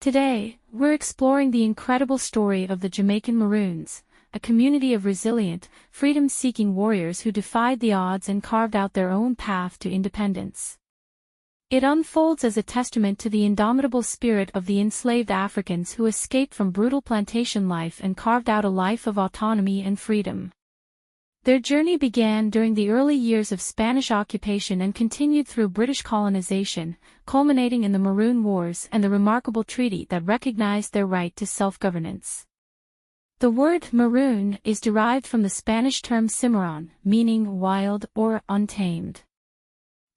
Today, we're exploring the incredible story of the Jamaican Maroons, a community of resilient, freedom-seeking warriors who defied the odds and carved out their own path to independence. It unfolds as a testament to the indomitable spirit of the enslaved Africans who escaped from brutal plantation life and carved out a life of autonomy and freedom. Their journey began during the early years of Spanish occupation and continued through British colonization, culminating in the Maroon Wars and the remarkable treaty that recognized their right to self-governance. The word maroon is derived from the Spanish term cimarron, meaning wild or untamed.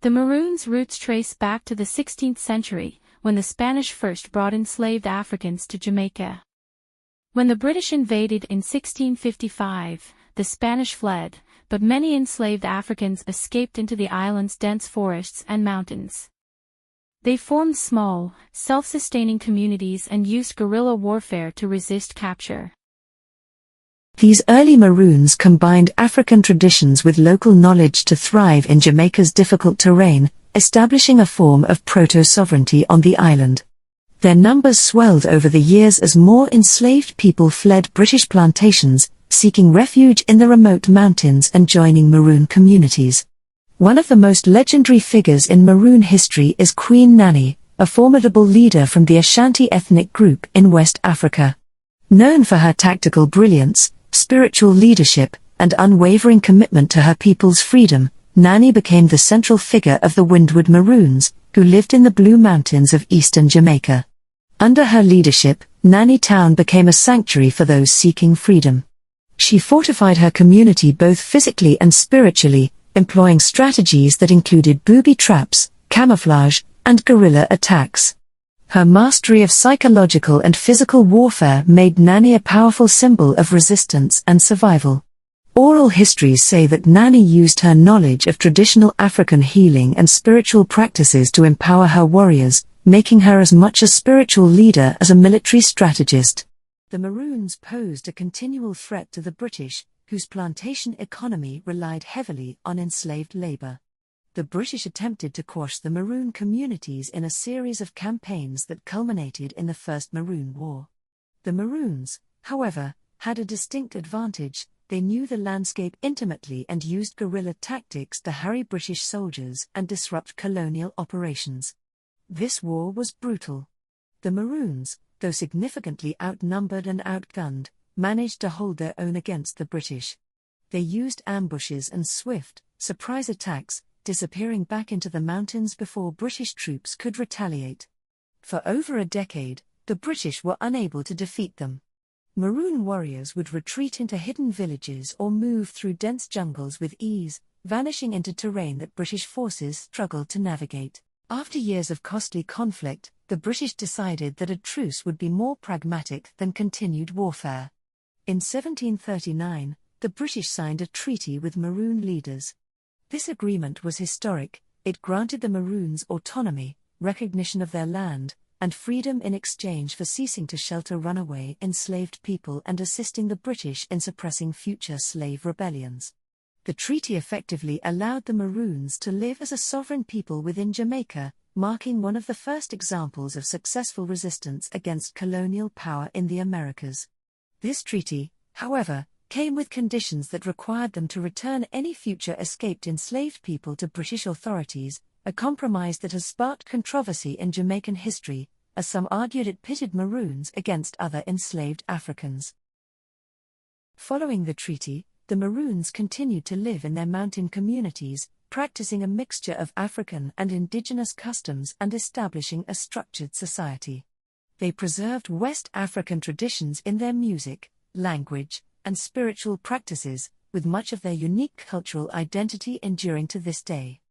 The Maroons' roots trace back to the 16th century, when the Spanish first brought enslaved Africans to Jamaica. When the British invaded in 1655, the Spanish fled, but many enslaved Africans escaped into the island's dense forests and mountains. They formed small, self-sustaining communities and used guerrilla warfare to resist capture. These early Maroons combined African traditions with local knowledge to thrive in Jamaica's difficult terrain, establishing a form of proto-sovereignty on the island. Their numbers swelled over the years as more enslaved people fled British plantations, seeking refuge in the remote mountains and joining Maroon communities. One of the most legendary figures in Maroon history is Queen Nanny, a formidable leader from the Ashanti ethnic group in West Africa. Known for her tactical brilliance, spiritual leadership, and unwavering commitment to her people's freedom, Nanny became the central figure of the Windward Maroons, who lived in the Blue Mountains of eastern Jamaica. Under her leadership, Nanny Town became a sanctuary for those seeking freedom. She fortified her community both physically and spiritually, employing strategies that included booby traps, camouflage, and guerrilla attacks. Her mastery of psychological and physical warfare made Nanny a powerful symbol of resistance and survival. Oral histories say that Nanny used her knowledge of traditional African healing and spiritual practices to empower her warriors, making her as much a spiritual leader as a military strategist. The Maroons posed a continual threat to the British, whose plantation economy relied heavily on enslaved labor. The British attempted to quash the Maroon communities in a series of campaigns that culminated in the First Maroon War. The Maroons, however, had a distinct advantage. They knew the landscape intimately and used guerrilla tactics to harry British soldiers and disrupt colonial operations. This war was brutal. The Maroons, though significantly outnumbered and outgunned, managed to hold their own against the British. They used ambushes and swift, surprise attacks, disappearing back into the mountains before British troops could retaliate. For over a decade, the British were unable to defeat them. Maroon warriors would retreat into hidden villages or move through dense jungles with ease, vanishing into terrain that British forces struggled to navigate. After years of costly conflict, the British decided that a truce would be more pragmatic than continued warfare. In 1739, the British signed a treaty with Maroon leaders. This agreement was historic. It granted the Maroons autonomy, recognition of their land, and freedom in exchange for ceasing to shelter runaway enslaved people and assisting the British in suppressing future slave rebellions. The treaty effectively allowed the Maroons to live as a sovereign people within Jamaica, marking one of the first examples of successful resistance against colonial power in the Americas. This treaty, however, came with conditions that required them to return any future escaped enslaved people to British authorities, a compromise that has sparked controversy in Jamaican history, as some argued it pitted Maroons against other enslaved Africans. Following the treaty, the Maroons continued to live in their mountain communities, practicing a mixture of African and indigenous customs and establishing a structured society. They preserved West African traditions in their music, language, and spiritual practices, with much of their unique cultural identity enduring to this day.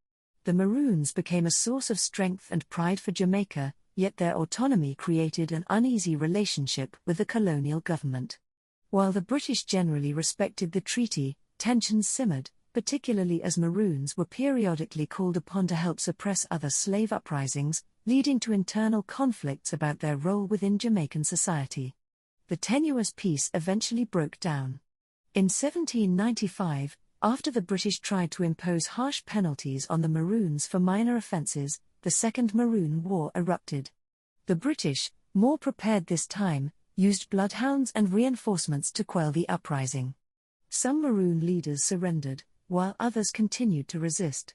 The Maroons became a source of strength and pride for Jamaica, yet their autonomy created an uneasy relationship with the colonial government. While the British generally respected the treaty, tensions simmered, particularly as Maroons were periodically called upon to help suppress other slave uprisings, leading to internal conflicts about their role within Jamaican society. The tenuous peace eventually broke down. In 1795, after the British tried to impose harsh penalties on the Maroons for minor offences, the Second Maroon War erupted. The British, more prepared this time, used bloodhounds and reinforcements to quell the uprising. Some Maroon leaders surrendered, while others continued to resist.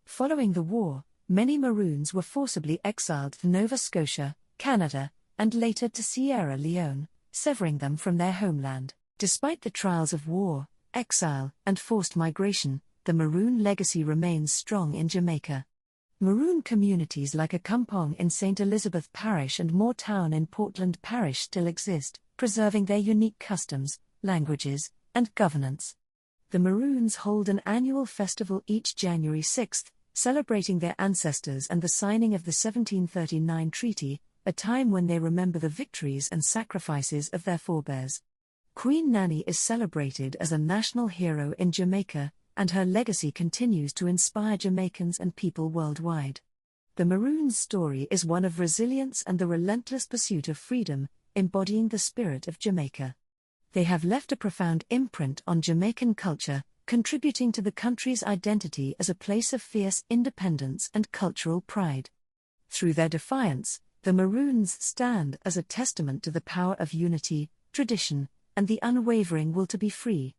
Following the war, many Maroons were forcibly exiled to Nova Scotia, Canada, and later to Sierra Leone, severing them from their homeland. Despite the trials of war, exile, and forced migration, the Maroon legacy remains strong in Jamaica. Maroon communities like Accompong in St. Elizabeth Parish and Moore Town in Portland Parish still exist, preserving their unique customs, languages, and governance. The Maroons hold an annual festival each January 6, celebrating their ancestors and the signing of the 1739 Treaty, a time when they remember the victories and sacrifices of their forebears. Queen Nanny is celebrated as a national hero in Jamaica, and her legacy continues to inspire Jamaicans and people worldwide. The Maroons' story is one of resilience and the relentless pursuit of freedom, embodying the spirit of Jamaica. They have left a profound imprint on Jamaican culture, contributing to the country's identity as a place of fierce independence and cultural pride. Through their defiance, the Maroons stand as a testament to the power of unity, tradition, and the unwavering will to be free.